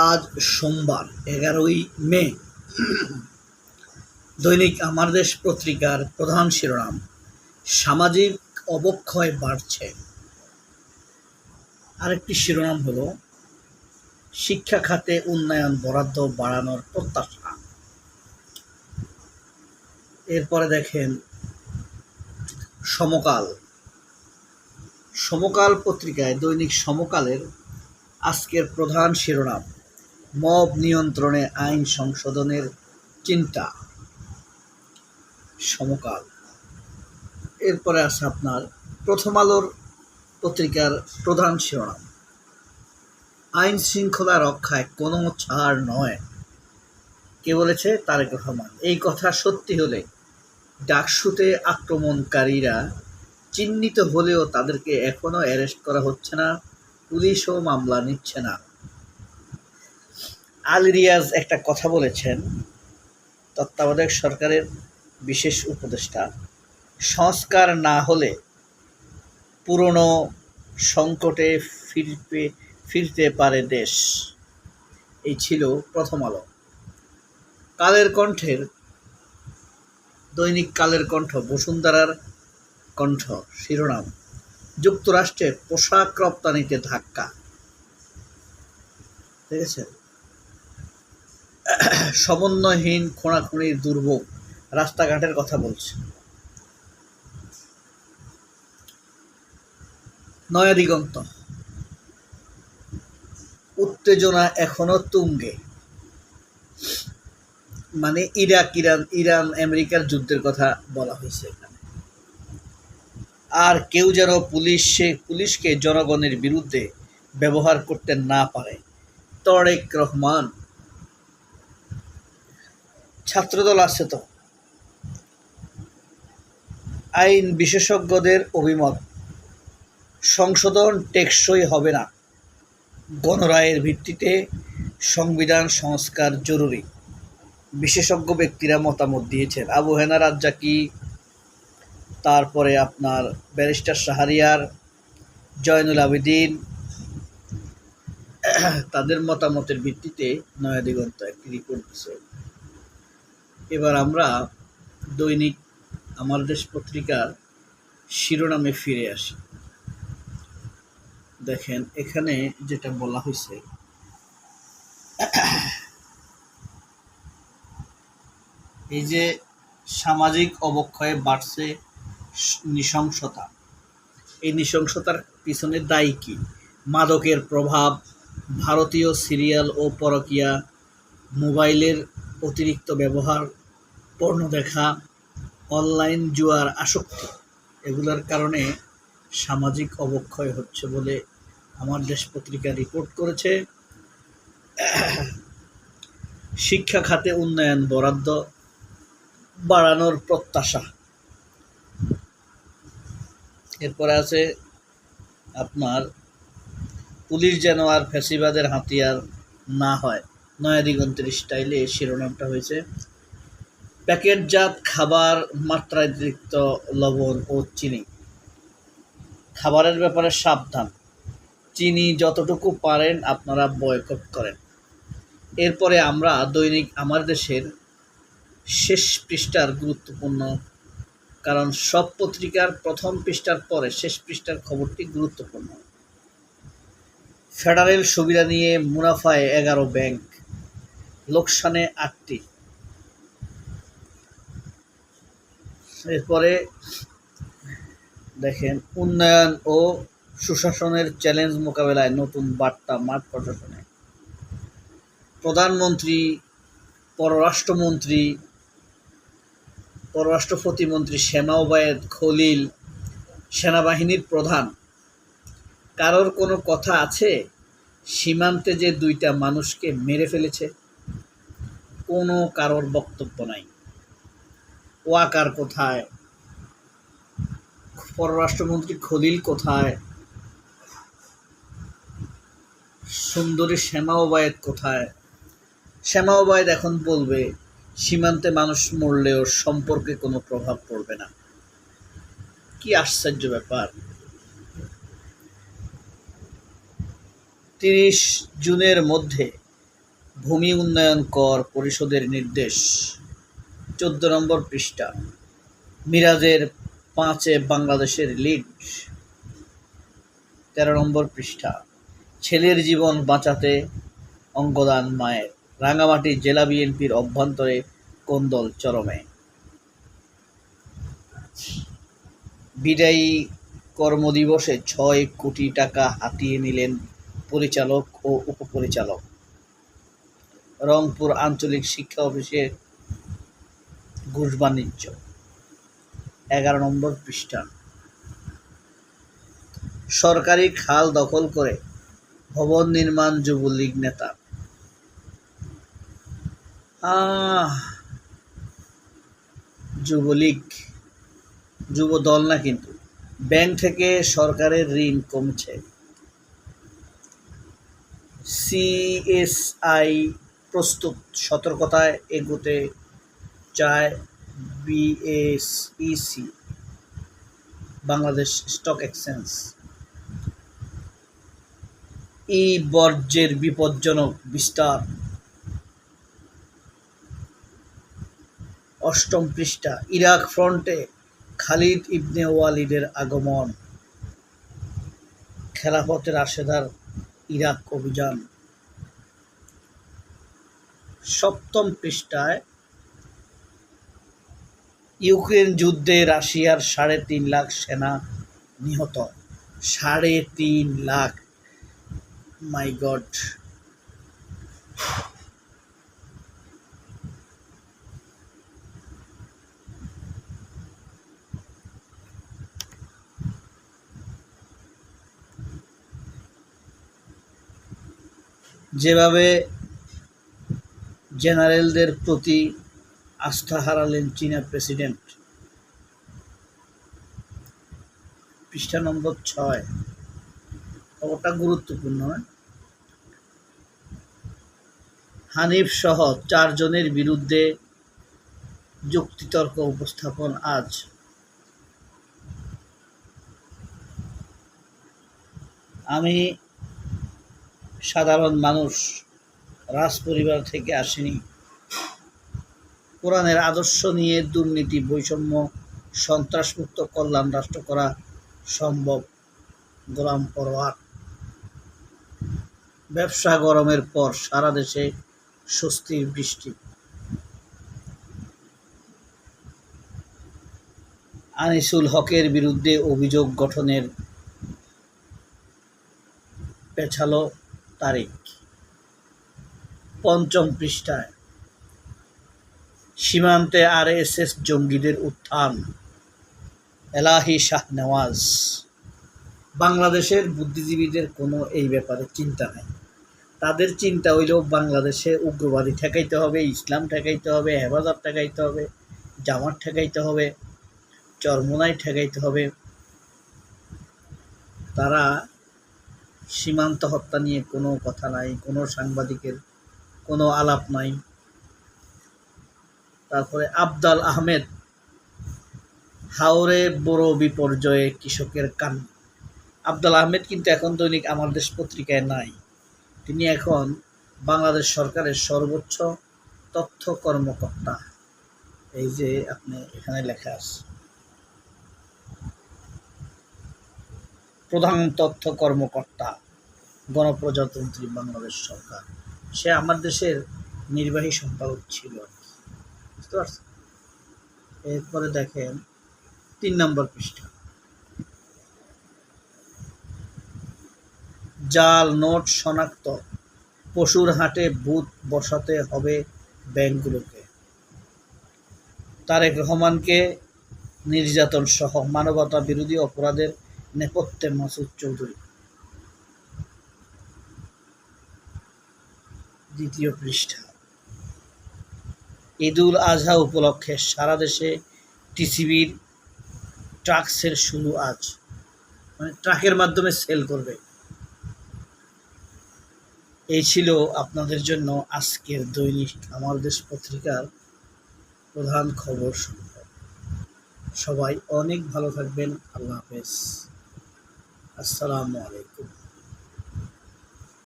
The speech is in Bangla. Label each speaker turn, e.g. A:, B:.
A: আজ সোমবার 11ই মে। দৈনিক আমার দেশ পত্রিকার প্রধান শিরোনাম, সামাজিক অবক্ষয় বাড়ছে। আরেকটি শিরোনাম হলো, শিক্ষা খাতে উন্নয়ন বরাদ্দ বাড়ানোর প্রত্যাশা। এরপরে দেখেন সমকাল। সমকাল পত্রিকায়, দৈনিক সমকালের আজকের প্রধান শিরোনাম, মব নিয়ন্ত্রণে আইন সংশোধনের চিন্তা। সমকাল। এরপরে আছে আপনার প্রথম আলোর পত্রিকার প্রধান শিরোনাম, আইন শৃঙ্খলা রক্ষায় কোনো ছাড় নয়। কে বলেছে? তারেক রহমান। এই কথা সত্যি হলে ডাকসুতে আক্রমণকারীরা চিহ্নিত হলেও তাদেরকে এখনো অ্যারেস্ট করা হচ্ছে না, পুলিশও মামলা নিচ্ছে না। আলী রিয়াজ একটা কথা বলেছেন, তত্ত্বাবধায়ক সরকারের বিশেষ উপদেষ্টা, সংস্কার না হলে পুরনো সংকটে ফিরতে পারে দেশ। এই ছিল প্রথম আলো। কালের কণ্ঠের, দৈনিক কালের কণ্ঠ, বসুন্ধরার কণ্ঠ শিরোনাম, যুক্তরাষ্ট্রের পোশাক রপ্তানিতে ধাক্কা। ঠিক আছে, সমন্বয়হীন খোঁড়াখুঁড়ির দুর্ভোগ, রাস্তাঘাটের কথা বলছে। নয়া দিগন্ত, উত্তেজনা এখনো তুঙ্গে। মানে ইরান আমেরিকার যুদ্ধের কথা বলা হয়েছে এখানে। আর কেউ যেন পুলিশকে জনগণের বিরুদ্ধে ব্যবহার করতে না পারে। তারেক রহমান। ছাত্রদল আছে তো, আইন বিশেষজ্ঞদের অভিমত, সংশোধন টেকসই হবে না, গণরায়ের ভিত্তিতে সংবিধান সংস্কার জরুরি। বিশেষজ্ঞ ব্যক্তিরা মতামত দিয়েছেন। আবু হেনা রাজ্জাকি, তারপরে আপনার ব্যারিস্টার শাহরিয়ার, জয়নুল আবেদিন, তাদের মতামতের ভিত্তিতে নয়া দিগন্ত একটি রিপোর্ট দিচ্ছে। এবার আমরা দৈনিক আমার দেশ পত্রিকার শিরোনামে ফিরে আসি। দেখেন এখানে যেটা বলা হয়েছে, এই যে সামাজিক অবক্ষয়ে বাড়ছে নৃশংসতা, এই নৃশংসতার পিছনে দায়ী কি? মাদকের প্রভাব, ভারতীয় সিরিয়াল ও পরকীয়া, মোবাইলের অতিরিক্ত ব্যবহার, পর্ন দেখা, অনলাইন জুয়ার আসক্তি, এগুলোর কারণে সামাজিক অবক্ষয় হচ্ছে বলে আমার দেশ পত্রিকা রিপোর্ট করেছে। শিক্ষা খাতে উন্নয়ন বরাদ্দ বাড়ানোর প্রত্যাশা। এরপরে আছে আপনার, পুলিশ যেন আর ফ্যাসিবাদের হাতিয়ার না হয়। নয়া দিগন্তের স্টাইলে শিরোনামটা হয়েছে, প্যাকেটজাত খাবার মাত্রাতিরিক্ত লবণ ও চিনি, খাবারের ব্যাপারে সাবধান, চিনি যতটুকু পারেন আপনারা বয়কট করেন। এরপরে আমরা দৈনিক আমার দেশের শেষ পৃষ্ঠার গুরুত্বপূর্ণ, কারণ সব পত্রিকার প্রথম পৃষ্ঠার পরে শেষ পৃষ্ঠার খবরটি গুরুত্বপূর্ণ। ফেডারেল সুবিধা নিয়ে মুনাফায় 11 ব্যাংক, লোকসানে 8টি। এরপরে দেখেন, উন্নয়ন ও সুশাসনের চ্যালেঞ্জ মোকাবেলায় নতুন বার্তা মাঠ প্রশাসনে। প্রধানমন্ত্রী, পররাষ্ট্র প্রতিমন্ত্রী সেনা ওবায়েদ খলিল, সেনাবাহিনীর প্রধান, কারোর কোনো কথা আছে? সীমান্তে যে 2টা মানুষকে মেরে ফেলেছে, কোনো কারোর বক্তব্য নাই। ওয়াকার কোথায়? পররাষ্ট্রমন্ত্রী খলিল কোথায়? সুন্দরী সেনা ওবায়েদ কোথায়? সেনা ওবায়েদ এখন বলবে সীমান্তে মানুষ মরলেও সম্পর্কে কোনো প্রভাব পড়বে না। কি আশ্চর্য ব্যাপার! 30 জুনের মধ্যে ভূমি উন্নয়ন কর পরিষদের নির্দেশ, 14 নম্বর পৃষ্ঠা। মিরাজের 5-এ বাংলাদেশের লিড, 13 নম্বর পৃষ্ঠা। ছেলের জীবন বাঁচাতে অঙ্গদান মায়ের, রাঙামাটি জেলা বিএনপির অভ্যন্তরে কোন্দল চরমে। বিদায়ী কর্মদিবসে 6 কোটি টাকা হাতিয়ে নিলেন পরিচালক ও উপপরিচালক, রংপুর আঞ্চলিক শিক্ষা অফিসে ঘুষ বাণিজ্য, 11 নম্বর পৃষ্ঠা। সরকারি খাল দখল করে ভবন নির্মাণ যুবলীগ নেতা। যুবলীগ যুব দল না, কিন্তু ব্যাংক থেকে সরকারের ঋণ কমছে। সিএসআই প্রস্তুত, সতর্কতায় এগোতে চায় বিএসইসি, বাংলাদেশ স্টক এক্সচেঞ্জ। বর্জ্যের বিপজ্জনক বিস্তার, 8ম পৃষ্ঠা। ইরাক ফ্রন্টে খালিদ ইবনে ওয়ালিদের আগমন, খেলাফতে রাশেদার ইরাক অভিযান। 7ম পৃষ্ঠায় ইউক্রেন যুদ্ধে রাশিয়ার 3.5 লাখ সেনা নিহত, 3.5 লাখ। মাই গড। যেভাবে জেনারেলদের প্রতি আস্থা হারালেন চীনা প্রেসিডেন্ট, পৃষ্ঠা নম্বর 6। খবরটা গুরুত্বপূর্ণ। হানিফ সহ 4 জনের বিরুদ্ধে যুক্তিতর্ক উপস্থাপন আজ। আমি সাধারণ মানুষ, রাজ পরিবার থেকে আসিনি। কোরআনের আদর্শ নিয়ে দুর্নীতি, বৈষম্য, সন্ত্রাসমুক্ত কল্যাণ রাষ্ট্র করা সম্ভব। গোলাম পরোয়ার। ব্যবসা গরমের পর সারা দেশে স্বস্তির বৃষ্টি। আনিসুল হকের বিরুদ্ধে অভিযোগ গঠনের পেছালো তারিখ, 5ম পৃষ্ঠায়। সীমান্তে আরএসএস জঙ্গিদের উত্থান, এলাহি শাহনেওয়াজ। বাংলাদেশের বুদ্ধিজীবীদের কোনো এই ব্যাপারে চিন্তা নেই। তাদের চিন্তা হইল বাংলাদেশে উগ্রবাদী ঠেকাইতে হবে, ইসলাম ঠেকাইতে হবে, হেফাজত ঠেকাইতে হবে, জামাত ঠেকাইতে হবে, চরমোনাই ঠেকাইতে হবে। তারা সীমান্ত হত্যা নিয়ে কোনো কথা নাই, কোনো সাংবাদিকের কোনো আলাপ নাই। তারপরে আবদাল আহমেদ, হাওরে বড় বিপর্যয়ে কৃষকের কান্না। আবদাল আহমেদ কিন্তু এখন দৈনিক আমার দেশ পত্রিকায় নাই। তিনি এখন বাংলাদেশ সরকারের সর্বোচ্চ তথ্য কর্মকর্তা। এই যে আপনি এখানে লেখা আছে, প্রধান তথ্য কর্মকর্তা, গণপ্রজাতন্ত্রী বাংলাদেশ সরকার। সে আমার দেশের নির্বাহী সম্পাদক ছিল, বুঝতে পারছেন। এরপরে দেখেন 3 নম্বর পৃষ্ঠা। জাল নোট শনাক্ত, পশুর হাটে বুথ বসাতে হবে ব্যাংকগুলোকে। তারেক রহমানকে নির্যাতন সহ মানবতা বিরোধী অপরাধের নেপথ্যে মাসুদ চৌধুরী। 2 পৃষ্ঠা। ঈদুল আজহা উপলক্ষে সারা দেশে টিসিবির ট্রাক সেল শুরু আজ, মানে ট্রাকের মাধ্যমে সেল করবে। এই ছিল আপনাদের জন্য আজকের দৈনিক আমার দেশ পত্রিকার প্রধান খবর। সবাই অনেক ভালো থাকবেন। আল্লাহ হাফেজ। আসসালামু আলাইকুম।